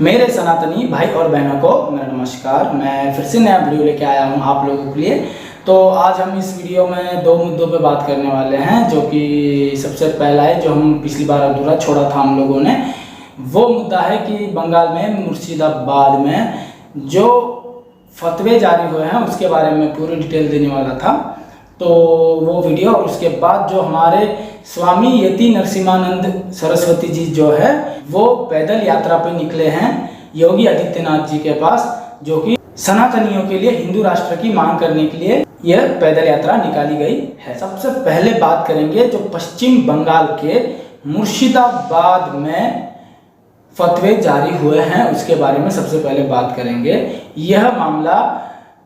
मेरे सनातनी भाई और बहनों को मेरा नमस्कार। मैं फिर से नया वीडियो लेके आया हूँ आप लोगों के लिए। तो आज हम इस वीडियो में दो मुद्दों पे बात करने वाले हैं, जो कि सबसे पहला है जो हम पिछली बार अधूरा छोड़ा था हम लोगों ने। वो मुद्दा है कि बंगाल में मुर्शिदाबाद में जो फतवे जारी हुए हैं उसके बारे में पूरी डिटेल देने वाला था। तो वो वीडियो और उसके बाद जो हमारे स्वामी यति नरसिम्हानंद सरस्वती जी जो है वो पैदल यात्रा पे निकले हैं योगी आदित्यनाथ जी के पास, जो कि सनातनियों के लिए हिंदू राष्ट्र की मांग करने के लिए यह पैदल यात्रा निकाली गई है। सबसे पहले बात करेंगे जो पश्चिम बंगाल के मुर्शिदाबाद में फतवे जारी हुए हैं उसके बारे में सबसे पहले बात करेंगे। यह मामला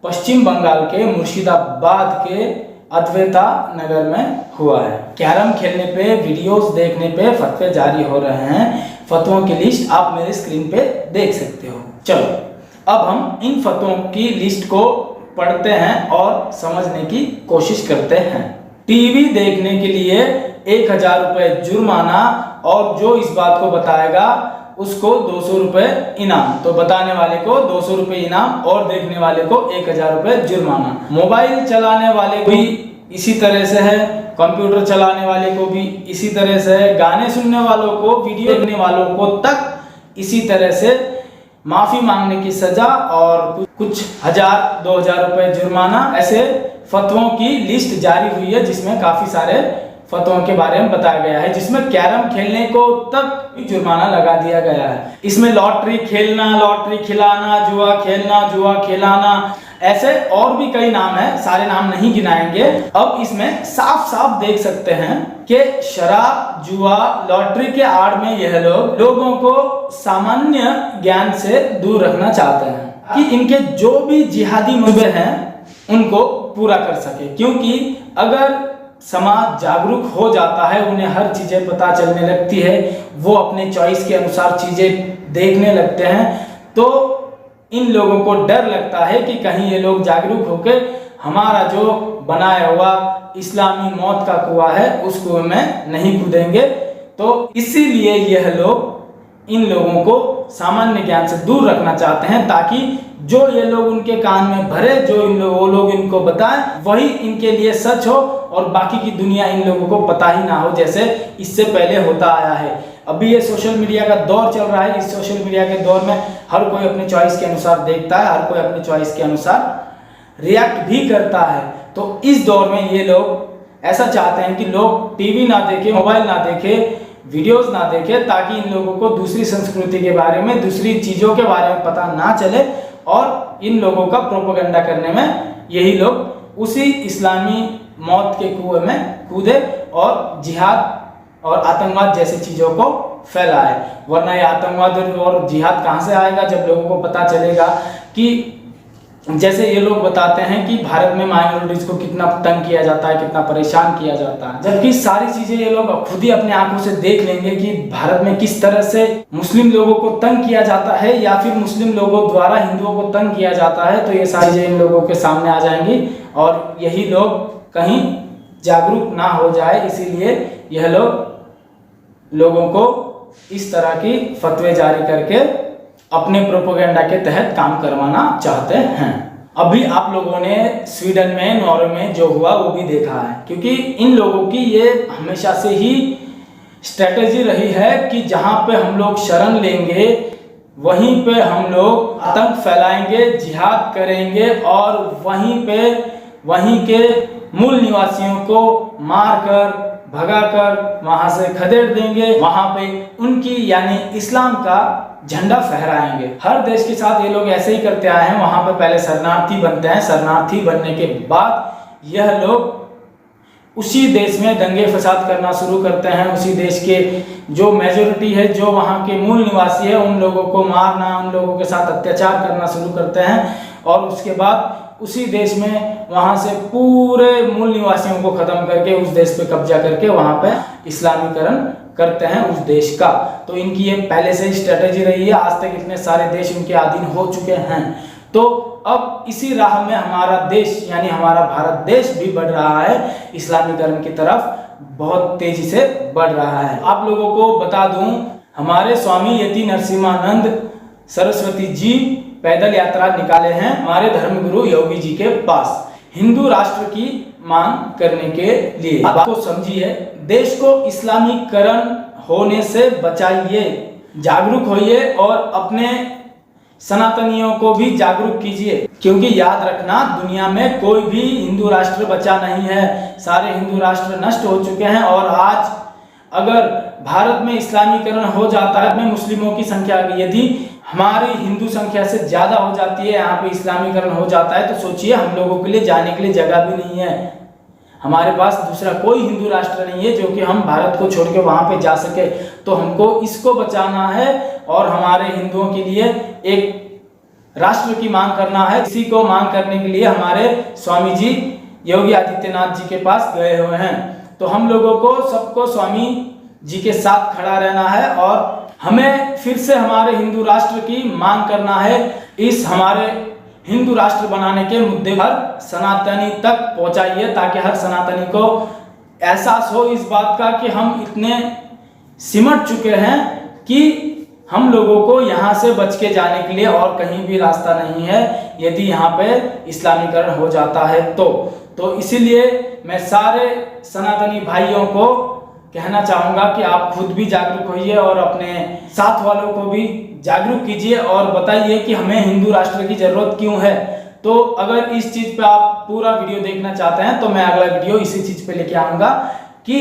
पश्चिम बंगाल के मुर्शिदाबाद के अद्वैता नगर में हुआ है। कैरम खेलने पे, वीडियोस देखने पे फतवे जारी हो रहे हैं। फतवों की लिस्ट आप मेरे स्क्रीन पे देख सकते हो। चलो अब हम इन फतवों की लिस्ट को पढ़ते हैं और समझने की कोशिश करते हैं। टीवी देखने के लिए 1000 रुपये जुर्माना और जो इस बात को बताएगा उसको 200 रुपये इनाम। तो बताने वाले को 200 रुपये इनाम और देखने वाले को 1000 रुपये जुर्माना। मोबाइल चलाने वाले को भी इसी तरह से है, कंप्यूटर चलाने वाले को भी इसी तरह से है, गाने सुनने वालों को, वीडियो देखने वालों को तक इसी तरह से माफी मांगने की सजा और कुछ 1000-2000 रुपये जुर्माना। ऐसे फतवों की लिस्ट जारी हुई है जिसमें काफी सारे फतवों के बारे में बताया गया है, जिसमें कैरम खेलने को तक जुर्माना लगा दिया गया है। इसमें लॉटरी खेलना, लॉटरी खिलाना, जुआ खेलना, जुआ खिलाना, ऐसे और भी कई नाम है, सारे नाम नहीं गिनाएंगे। अब इसमें साफ साफ देख सकते हैं कि शराब, जुआ, लॉटरी के आड़ में यह लोग लोगों को सामान्य ज्ञान से दूर रखना चाहते हैं कि इनके जो भी जिहादी मुद्दे हैं उनको पूरा कर सके। क्योंकि अगर समाज जागरूक हो जाता है, उन्हें हर चीजें पता चलने लगती है, वो अपने चॉइस के अनुसार चीजें देखने लगते हैं, तो इन लोगों को डर लगता है कि कहीं ये लोग जागरूक होकर हमारा जो बनाया हुआ इस्लामी मौत का कुआं है उस कुएं में नहीं कूदेंगे। तो इसीलिए यह लोग इन लोगों को सामान्य ज्ञान से दूर रखना चाहते हैं, ताकि जो ये लोग उनके कान में भरे, जो वो लोग इनको बताएं, वही इनके लिए सच हो और बाकी की दुनिया इन लोगों को पता ही ना हो, जैसे इससे पहले होता आया है। अभी ये सोशल मीडिया का दौर चल रहा है। इस सोशल मीडिया के दौर में हर कोई अपनी चॉइस के अनुसार देखता है, हर कोई अपनी चॉइस के अनुसार रिएक्ट भी करता है। तो इस दौर में ये लोग ऐसा चाहते हैं कि लोग टीवी ना देखें, मोबाइल ना देखें, वीडियोस ना देखें, ताकि इन लोगों को दूसरी संस्कृति के बारे में, दूसरी चीज़ों के बारे में पता ना चले और इन लोगों का प्रोपेगेंडा करने में यही लोग उसी इस्लामी मौत के कुएं में कूदे और जिहाद और आतंकवाद जैसी चीज़ों को फैलाए। वरना ये आतंकवाद और जिहाद कहाँ से आएगा जब लोगों को पता चलेगा कि जैसे ये लोग बताते हैं कि भारत में माइनॉरिटीज को कितना तंग किया जाता है, कितना परेशान किया जाता है, जबकि सारी चीजें ये लोग खुद ही अपने आंखों से देख लेंगे कि भारत में किस तरह से मुस्लिम लोगों को तंग किया जाता है या फिर मुस्लिम लोगों द्वारा हिंदुओं को तंग किया जाता है। तो ये सारी चीजें इन लोगों के सामने आ जाएंगी और यही लोग कहीं जागरूक ना हो जाए, इसीलिए यह लोग लोगों को इस तरह की फतवे जारी करके अपने प्रोपेगेंडा के तहत काम करवाना चाहते हैं। अभी आप लोगों ने स्वीडन में, नॉर्वे में जो हुआ वो भी देखा है, क्योंकि इन लोगों की ये हमेशा से ही स्ट्रेटेजी रही है कि जहां पे हम लोग शरण लेंगे वहीं पे हम लोग आतंक फैलाएंगे, जिहाद करेंगे और वहीं के मूल निवासियों को मारकर भगाकर वहां से खदेड़ देंगे, वहां पे उनकी यानी इस्लाम का झंडा फहराएंगे। हर देश के साथ ये लोग ऐसे ही करते आए हैं। वहां पे पहले शरणार्थी बनते हैं, शरणार्थी बनने के बाद यह लोग उसी देश में दंगे फसाद करना शुरू करते हैं। उसी देश के जो मेजोरिटी है, जो वहां के मूल निवासी है, उन लोगों को मारना, उन लोगों के साथ अत्याचार करना शुरू करते हैं और उसके बाद उसी देश में वहां से पूरे मूल निवासियों को खत्म करके उस देश पे कब्जा करके वहां पे इस्लामीकरण करते हैं उस देश का। तो इनकी ये पहले से ही स्ट्रेटेजी रही है। आज तक इतने सारे देश उनके अधीन हो चुके हैं। तो अब इसी राह में हमारा देश यानी हमारा भारत देश भी बढ़ रहा है, इस्लामीकरण की तरफ बहुत तेजी से बढ़ रहा है। आप लोगों को बता दूं, हमारे स्वामी यति नरसिम्हानंद सरस्वती जी पैदल यात्रा निकाले हैं हमारे धर्मगुरु योगी जी के पास हिंदू राष्ट्र की मांग करने के लिए। बात को समझिए, देश को इस्लामीकरण होने से बचाइए, जागरूक होइए और अपने सनातनियों को भी जागरूक कीजिए, क्योंकि याद रखना दुनिया में कोई भी हिंदू राष्ट्र बचा नहीं है, सारे हिंदू राष्ट्र नष्ट हो चुके हैं। और आज अगर भारत में इस्लामीकरण हो जाता है, में मुस्लिमों की संख्या यदि हमारी हिंदू संख्या से ज्यादा हो जाती है, यहाँ पे इस्लामीकरण हो जाता है, तो सोचिए हम लोगों के लिए जाने के लिए जगह भी नहीं है, हमारे पास दूसरा कोई हिंदू राष्ट्र नहीं है जो कि हम भारत को छोड़ के वहां पे जा सके। तो हमको इसको बचाना है और हमारे हिंदुओं के लिए एक राष्ट्र की मांग करना है। इसी को मांग करने के लिए हमारे स्वामी जी योगी आदित्यनाथ जी के पास गए हुए हैं। तो हम लोगों को सबको स्वामी जी के साथ खड़ा रहना है और हमें फिर से हमारे हिंदू राष्ट्र की मांग करना है। इस हमारे हिंदू राष्ट्र बनाने के मुद्दे पर सनातनी तक पहुंचाइए, ताकि हर सनातनी को एहसास हो इस बात का कि हम इतने सिमट चुके हैं कि हम लोगों को यहाँ से बच के जाने के लिए और कहीं भी रास्ता नहीं है, यदि यहाँ पे इस्लामीकरण हो जाता है तो इसीलिए मैं सारे सनातनी भाइयों को कहना चाहूँगा कि आप खुद भी जागरूक होइए और अपने साथ वालों को भी जागरूक कीजिए और बताइए कि हमें हिंदू राष्ट्र की जरूरत क्यों है। तो अगर इस चीज पे आप पूरा वीडियो देखना चाहते हैं तो मैं अगला वीडियो इसी चीज पे लेके आऊंगा कि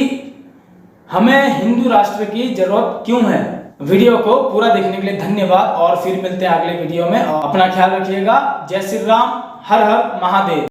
हमें हिंदू राष्ट्र की जरूरत क्यों है। वीडियो को पूरा देखने के लिए धन्यवाद और फिर मिलते हैं अगले वीडियो में। अपना ख्याल रखिएगा। जय श्री राम, हर हर महादेव।